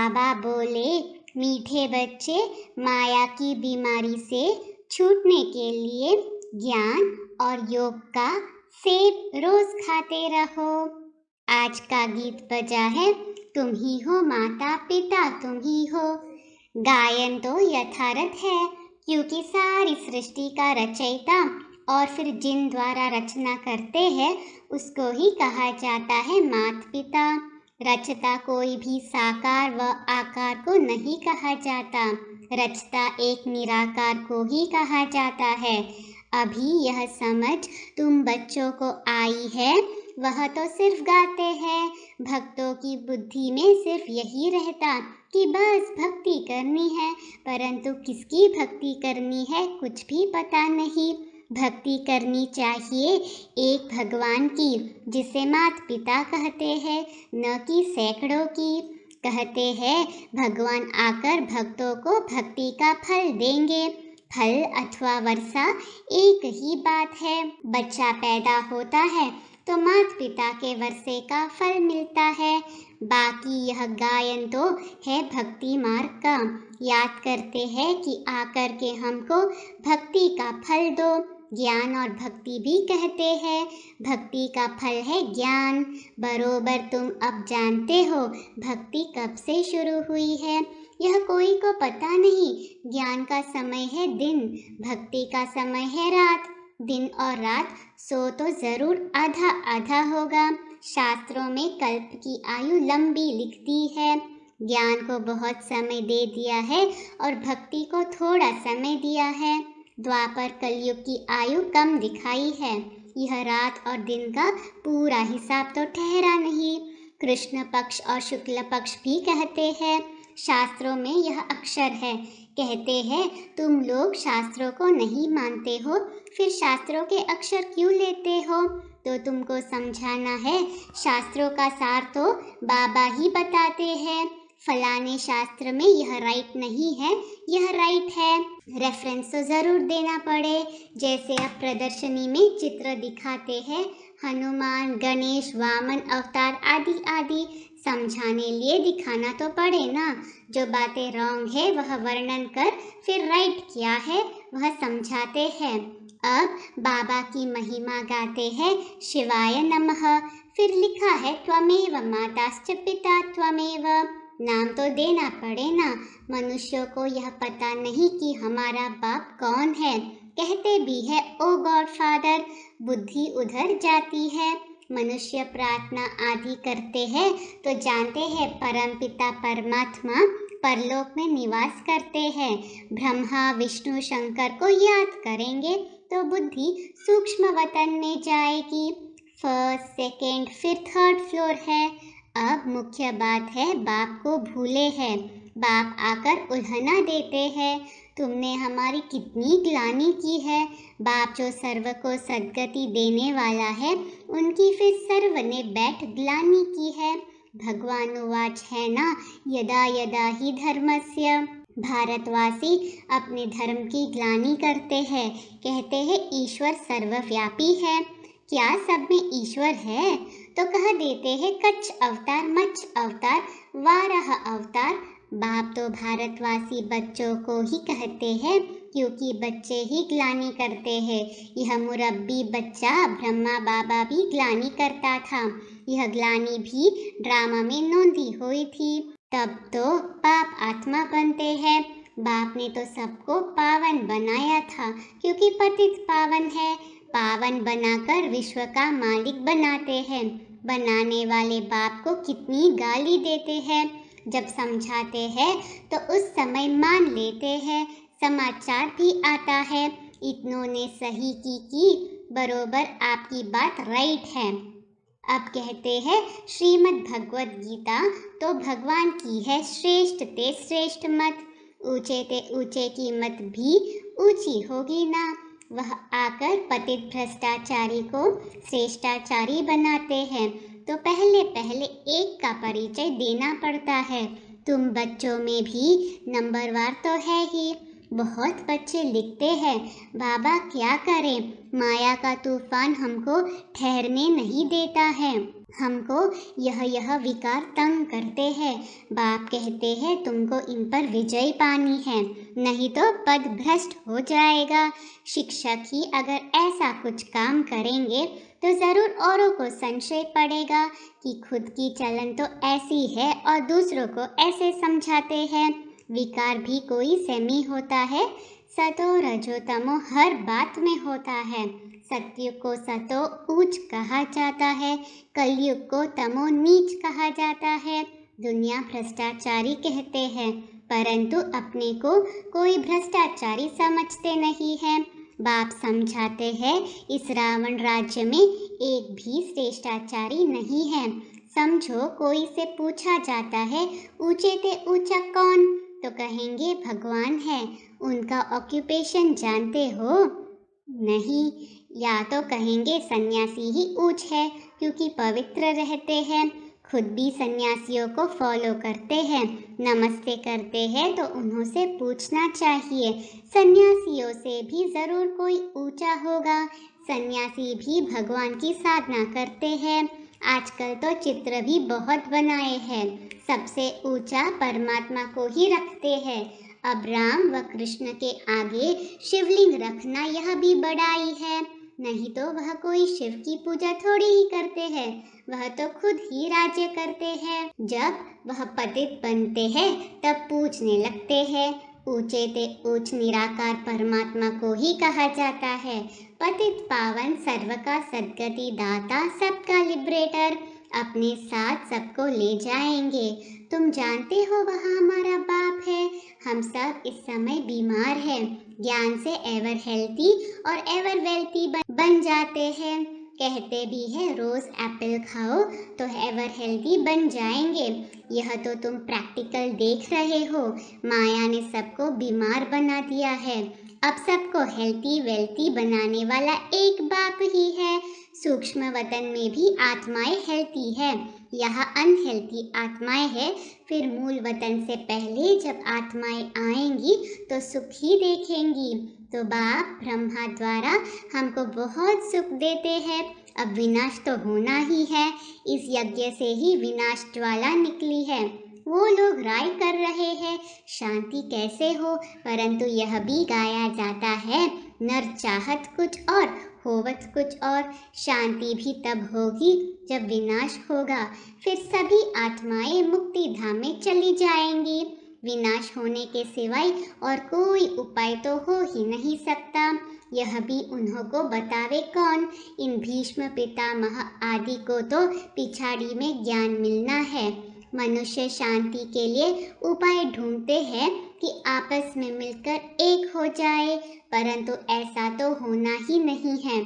बाबा बोले, मीठे बच्चे, माया की बीमारी से छूटने के लिए ज्ञान और योग का सेब रोज खाते रहो। आज का गीत बजा है, तुम ही हो माता पिता तुम ही हो। गायन तो यथार्थ है, क्योंकि सारी सृष्टि का रचयिता और फिर जिन द्वारा रचना करते हैं उसको ही कहा जाता है माता पिता। रचता कोई भी साकार व आकार को नहीं कहा जाता, रचता एक निराकार को ही कहा जाता है। अभी यह समझ तुम बच्चों को आई है, वह तो सिर्फ गाते हैं। भक्तों की बुद्धि में सिर्फ यही रहता कि बस भक्ति करनी है, परंतु किसकी भक्ति करनी है कुछ भी पता नहीं। भक्ति करनी चाहिए एक भगवान की, जिसे माता पिता कहते हैं, न कि सैकड़ों की। कहते हैं भगवान आकर भक्तों को भक्ति का फल देंगे। फल अथवा वर्षा एक ही बात है। बच्चा पैदा होता है तो माता पिता के वर्षे का फल मिलता है। बाकी यह गायन तो है भक्ति मार्ग का। याद करते हैं कि आकर के हमको भक्ति का फल दो। ज्ञान और भक्ति भी कहते हैं, भक्ति का फल है ज्ञान। बरोबर तुम अब जानते हो भक्ति कब से शुरू हुई है, यह कोई को पता नहीं। ज्ञान का समय है दिन, भक्ति का समय है रात। दिन और रात सो तो जरूर आधा आधा होगा। शास्त्रों में कल्प की आयु लंबी लिखती है। ज्ञान को बहुत समय दे दिया है और भक्ति को थोड़ा समय दिया है। द्वापर कलयुग की आयु कम दिखाई है। यह रात और दिन का पूरा हिसाब तो ठहरा नहीं। कृष्ण पक्ष और शुक्ल पक्ष भी कहते हैं। शास्त्रों में यह अक्षर है। कहते हैं तुम लोग शास्त्रों को नहीं मानते हो, फिर शास्त्रों के अक्षर क्यों लेते हो? तो तुमको समझाना है, शास्त्रों का सार तो बाबा ही बताते हैं। फलाने शास्त्र में यह राइट नहीं है, यह राइट है। रेफरेंस तो ज़रूर देना पड़े। जैसे अब प्रदर्शनी में चित्र दिखाते हैं, हनुमान, गणेश, वामन अवतार आदि आदि। समझाने लिए दिखाना तो पड़े ना। जो बातें रॉन्ग है वह वर्णन कर फिर राइट क्या है वह समझाते हैं। अब बाबा की महिमा गाते हैं, शिवाय नमः। फिर लिखा है त्वमेव माताश्च पिता त्वमेव। नाम तो देना पड़े ना। मनुष्यों को यह पता नहीं कि हमारा बाप कौन है। कहते भी है ओ गॉड फादर, बुद्धि उधर जाती है। मनुष्य प्रार्थना आदि करते हैं तो जानते हैं परमपिता परमात्मा परलोक में निवास करते हैं। ब्रह्मा विष्णु शंकर को याद करेंगे तो बुद्धि सूक्ष्म वतन में जाएगी। फर्स्ट सेकेंड फिर थर्ड फ्लोर है। अब मुख्य बात है, बाप को भूले हैं। बाप आकर उल्हना देते हैं। तुमने हमारी कितनी ग्लानि की है। बाप जो सर्व को सद्गति देने वाला है, उनकी फिर सर्व ने बैठ ग्लानि की है। भगवान उवाच है ना, यदा यदा ही धर्मस्य। भारतवासी अपने धर्म की ग्लानि करते हैं। कहते हैं ईश्वर सर्वव्यापी है। क्या सब में ईश्वर है? तो कह देते हैं कच्छ अवतार, मच्छ अवतार, वाराह अवतार। बाप तो भारतवासी बच्चों को ही कहते हैं, क्योंकि बच्चे ही ग्लानि करते हैं। यह मुरब्बी बच्चा ब्रह्मा बाबा भी ग्लानि करता था। यह ग्लानि भी ड्रामा में नोंदी हुई थी। तब तो बाप आत्मा बनते हैं। बाप ने तो सबको पावन बनाया था, क्योंकि पतित पावन है। पावन बनाकर विश्व का मालिक बनाते हैं। बनाने वाले बाप को कितनी गाली देते हैं। जब समझाते हैं तो उस समय मान लेते हैं। समाचार भी आता है, इतनों ने सही की बरोबर आपकी बात राइट है। अब कहते हैं श्रीमद् भगवद गीता तो भगवान की है श्रेष्ठ ते श्रेष्ठ मत। ऊंचे ते ऊंचे की मत भी ऊंची होगी ना। वह आकर पतित भ्रष्टाचारी को श्रेष्ठाचारी बनाते हैं। तो पहले पहले एक का परिचय देना पड़ता है। तुम बच्चों में भी नंबरवार तो है ही। बहुत बच्चे लिखते हैं, बाबा क्या करें, माया का तूफान हमको ठहरने नहीं देता है। हमको यह विकार तंग करते हैं। बाप कहते हैं तुमको इन पर विजय पानी है, नहीं तो पद भ्रष्ट हो जाएगा। शिक्षक ही अगर ऐसा कुछ काम करेंगे तो ज़रूर औरों को संशय पड़ेगा कि खुद की चलन तो ऐसी है और दूसरों को ऐसे समझाते हैं। विकार भी कोई सेमी होता है। सतो रजो तमो हर बात में होता है। सत्युग को सतो ऊंच कहा जाता है, कलयुग को तमो नीच कहा जाता है। दुनिया भ्रष्टाचारी कहते हैं, परंतु अपने को कोई भ्रष्टाचारी समझते नहीं है। बाप समझाते हैं इस रावण राज्य में एक भी श्रेष्ठाचारी नहीं है। समझो कोई से पूछा जाता है ऊंचे ते ऊंचा कौन, तो कहेंगे भगवान है। उनका ऑक्यूपेशन जानते हो? नहीं। या तो कहेंगे सन्यासी ही ऊंच है क्योंकि पवित्र रहते हैं, खुद भी सन्यासियों को फॉलो करते हैं, नमस्ते करते हैं, तो उन्हों से पूछना चाहिए सन्यासियों से भी ज़रूर कोई ऊंचा होगा। सन्यासी भी भगवान की साधना करते हैं। आजकल तो चित्र भी बहुत बनाए हैं, सबसे ऊंचा परमात्मा को ही रखते हैं। अब राम व कृष्ण के आगे शिवलिंग रखना यह भी बड़ाई है, नहीं तो वह कोई शिव की पूजा थोड़ी ही करते हैं, वह तो खुद ही राज्य करते हैं। जब वह पतित बनते हैं तब पूछने लगते हैं। ऊंचे ते ऊंच निराकार परमात्मा को ही कहा जाता है। पतित पावन सर्व का सद्गति दाता, सबका लिबरेटर, अपने साथ सबको ले जाएंगे। तुम जानते हो वह हमारा बाप है। हम सब इस समय बीमार हैं, ज्ञान से एवर हेल्थी और एवर वेल्थी बन जाते हैं। कहते भी है रोज एप्पल खाओ तो एवर हेल्थी बन जाएंगे। यह तो तुम प्रैक्टिकल देख रहे हो। माया ने सबको बीमार बना दिया है। अब सबको हेल्थी वेल्थी बनाने वाला एक बाप ही है। सूक्ष्म वतन में भी आत्माएं हेल्थी है, यहाँ अनहेल्थी आत्माएं है। फिर मूल वतन से पहले जब आत्माएं आएंगी तो सुख ही देखेंगी। तो बाप ब्रह्मा द्वारा हमको बहुत सुख देते हैं। अब विनाश तो होना ही है, इस यज्ञ से ही विनाश ज्वाला निकली है। वो लोग राय कर रहे हैं शांति कैसे हो, परंतु यह भी गाया जाता है नर चाहत कुछ और होवत कुछ और। शांति भी तब होगी जब विनाश होगा, फिर सभी आत्माएं मुक्ति धाम में चली जाएंगी। विनाश होने के सिवाय और कोई उपाय तो हो ही नहीं सकता। यह भी उन्हों को बतावे कौन। इन भीष्म पितामह आदि को तो पिछाड़ी में ज्ञान मिलना है। मनुष्य शांति के लिए उपाय ढूंढते हैं कि आपस में मिलकर एक हो जाए, परंतु ऐसा तो होना ही नहीं है।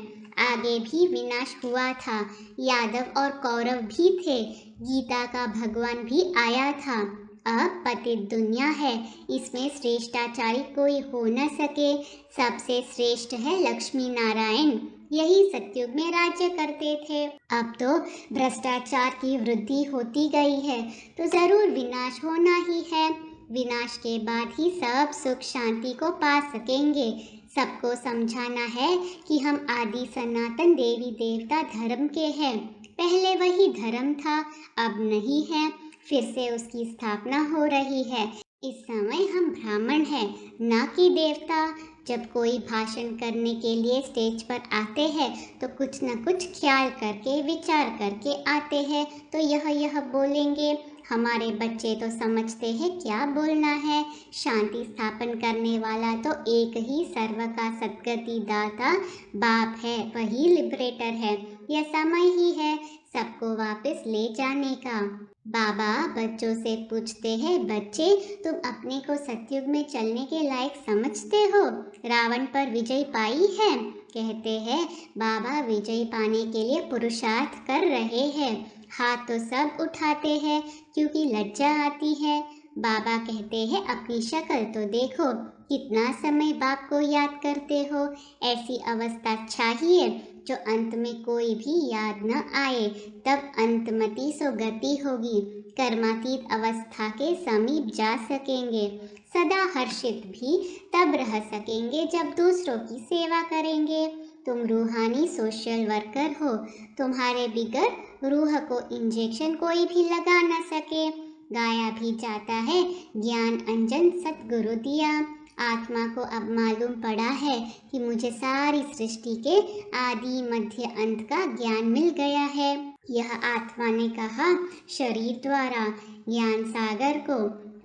आगे भी विनाश हुआ था, यादव और कौरव भी थे, गीता का भगवान भी आया था। अब पतित दुनिया है, इसमें श्रेष्ठाचारी कोई हो न सके। सबसे श्रेष्ठ है लक्ष्मी नारायण, यही सतयुग में राज्य करते थे। अब तो भ्रष्टाचार की वृद्धि होती गई है, तो जरूर विनाश होना ही है। विनाश के बाद ही सब सुख शांति को पा सकेंगे। सबको समझाना है कि हम आदि सनातन देवी देवता धर्म के हैं। पहले वही धर्म था, अब नहीं है, फिर से उसकी स्थापना हो रही है। इस समय हम ब्राह्मण हैं, ना कि देवता। जब कोई भाषण करने के लिए स्टेज पर आते हैं तो कुछ न कुछ ख्याल करके विचार करके आते हैं, तो यह बोलेंगे। हमारे बच्चे तो समझते हैं क्या बोलना है। शांति स्थापन करने वाला तो एक ही सर्व का सद्गति दाता बाप है, वही लिबरेटर है। यह समय ही है सबको वापस ले जाने का। बाबा बच्चों से पूछते हैं, बच्चे तुम अपने को सतयुग में चलने के लायक समझते हो? रावण पर विजय पाई है? कहते हैं बाबा विजय पाने के लिए पुरुषार्थ कर रहे हैं। हाथ तो सब उठाते हैं क्योंकि लज्जा आती है। बाबा कहते हैं अपनी शक्ल तो देखो, कितना समय बाप को याद करते हो। ऐसी अवस्था चाहिए जो अंत में कोई भी याद न आए, तब अंतमति सो गति होगी। कर्मातीत अवस्था के समीप जा सकेंगे। सदा हर्षित भी तब रह सकेंगे जब दूसरों की सेवा करेंगे। तुम रूहानी सोशल वर्कर हो। तुम्हारे बिगड़ रूह को इंजेक्शन कोई भी लगा न सके। गाया भी जाता है, ज्ञान अंजन सतगुरु दिया। आत्मा को अब मालूम पड़ा है कि मुझे सारी सृष्टि के आदि मध्य अंत का ज्ञान मिल गया है। यह आत्मा ने कहा शरीर द्वारा ज्ञान सागर को।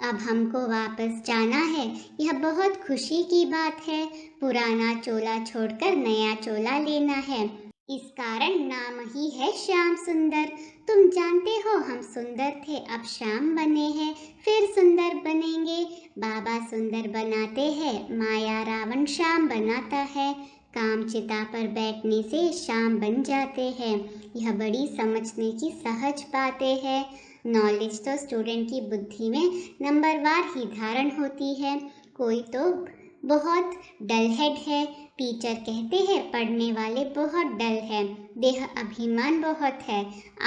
अब हमको वापस जाना है। यह बहुत खुशी की बात है। पुराना चोला छोड़कर नया चोला लेना है। इस कारण नाम ही है श्याम सुंदर। तुम जानते हो हम सुंदर थे, अब श्याम बने हैं, फिर सुंदर बनेंगे। बाबा सुंदर बनाते हैं, माया रावण श्याम बनाता है। काम चिता पर बैठने से श्याम बन जाते हैं। यह बड़ी समझने की सहज बातें हैं। नॉलेज तो स्टूडेंट की बुद्धि में नंबरवार ही धारण होती है। कोई तो बहुत डल हेड है। टीचर कहते हैं पढ़ने वाले बहुत डल है। देह अभिमान बहुत है।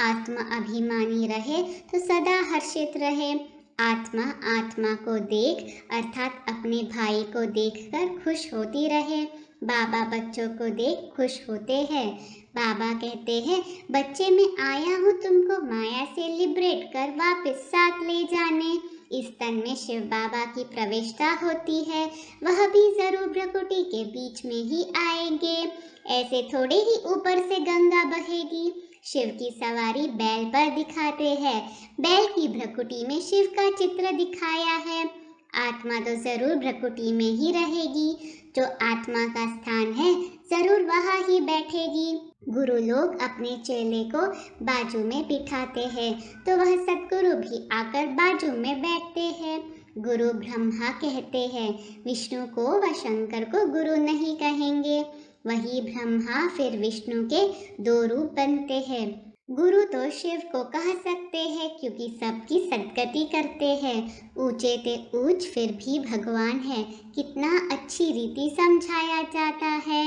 आत्मा अभिमानी रहे तो सदा हर्षित रहे। आत्मा आत्मा को देख अर्थात अपने भाई को देखकर खुश होती रहे। बाबा बच्चों को देख खुश होते हैं। बाबा कहते हैं बच्चे मैं आया हूँ तुमको माया से लिबरेट कर वापस साथ ले जाने। इस तन में शिव बाबा की प्रवेशता होती है। वह भी जरूर भ्रकुटी के बीच में ही आएंगे। ऐसे थोड़े ही ऊपर से गंगा बहेगी। शिव की सवारी बैल पर दिखाते हैं। बैल की भ्रकुटी में शिव का चित्र दिखाया है। आत्मा तो जरूर भ्रकुटी में ही रहेगी। जो आत्मा का स्थान है जरूर वहाँ ही बैठेगी। गुरु लोग अपने चेले को बाजू में बिठाते हैं तो वह सतगुरु भी आकर बाजू में बैठते हैं। गुरु ब्रह्मा कहते हैं, विष्णु को व शंकर को गुरु नहीं कहेंगे। वही ब्रह्मा फिर विष्णु के दो रूप बनते हैं। गुरु तो शिव को कह सकते हैं क्योंकि सबकी सद्गति करते हैं। ऊंचे ते ऊंच फिर भी भगवान है। कितना अच्छी रीति समझाया जाता है।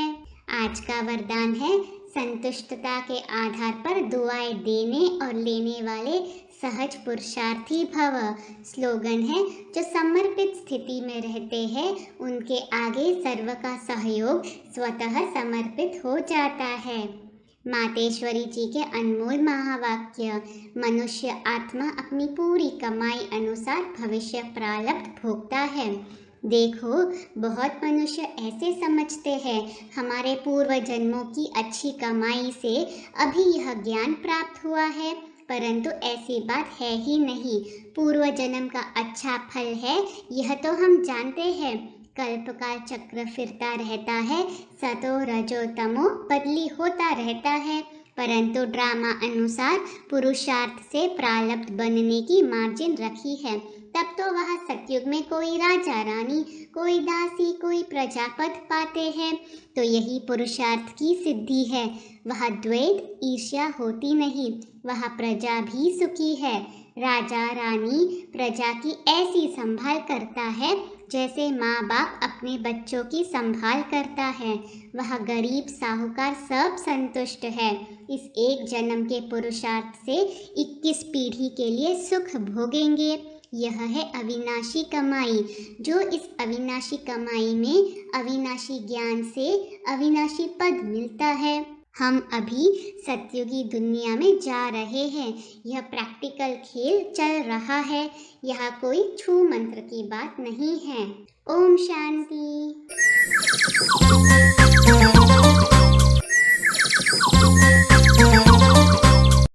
आज का वरदान है संतुष्टता के आधार पर दुआएं देने और लेने वाले सहज पुरुषार्थी भव। स्लोगन है जो समर्पित स्थिति में रहते हैं उनके आगे सर्व का सहयोग स्वतः समर्पित हो जाता है। मातेश्वरी जी के अनमोल महावाक्य। मनुष्य आत्मा अपनी पूरी कमाई अनुसार भविष्य प्रारब्ध भोगता है। देखो बहुत मनुष्य ऐसे समझते हैं हमारे पूर्व जन्मों की अच्छी कमाई से अभी यह ज्ञान प्राप्त हुआ है, परंतु ऐसी बात है ही नहीं। पूर्व जन्म का अच्छा फल है यह तो हम जानते हैं। कल्प का चक्र फिरता रहता है, सतो रजो तमो बदली होता रहता है, परंतु ड्रामा अनुसार पुरुषार्थ से प्रारब्ध बनने की मार्जिन रखी है। तब तो वह सतयुग में कोई राजा रानी, कोई दासी, कोई प्रजापति पाते हैं। तो यही पुरुषार्थ की सिद्धि है। वह द्वैत ईर्ष्या होती नहीं। वह प्रजा भी सुखी है। राजा रानी प्रजा की ऐसी संभाल करता है जैसे माँ बाप अपने बच्चों की संभाल करता है। वह गरीब साहूकार सब संतुष्ट है। इस एक जन्म के पुरुषार्थ से 21 पीढ़ी के लिए सुख भोगेंगे। यह है अविनाशी कमाई। जो इस अविनाशी कमाई में अविनाशी ज्ञान से अविनाशी पद मिलता है। हम अभी सतयुगी दुनिया में जा रहे हैं। यह प्रैक्टिकल खेल चल रहा है। यह कोई छू मंत्र की बात नहीं है। ओम शांति।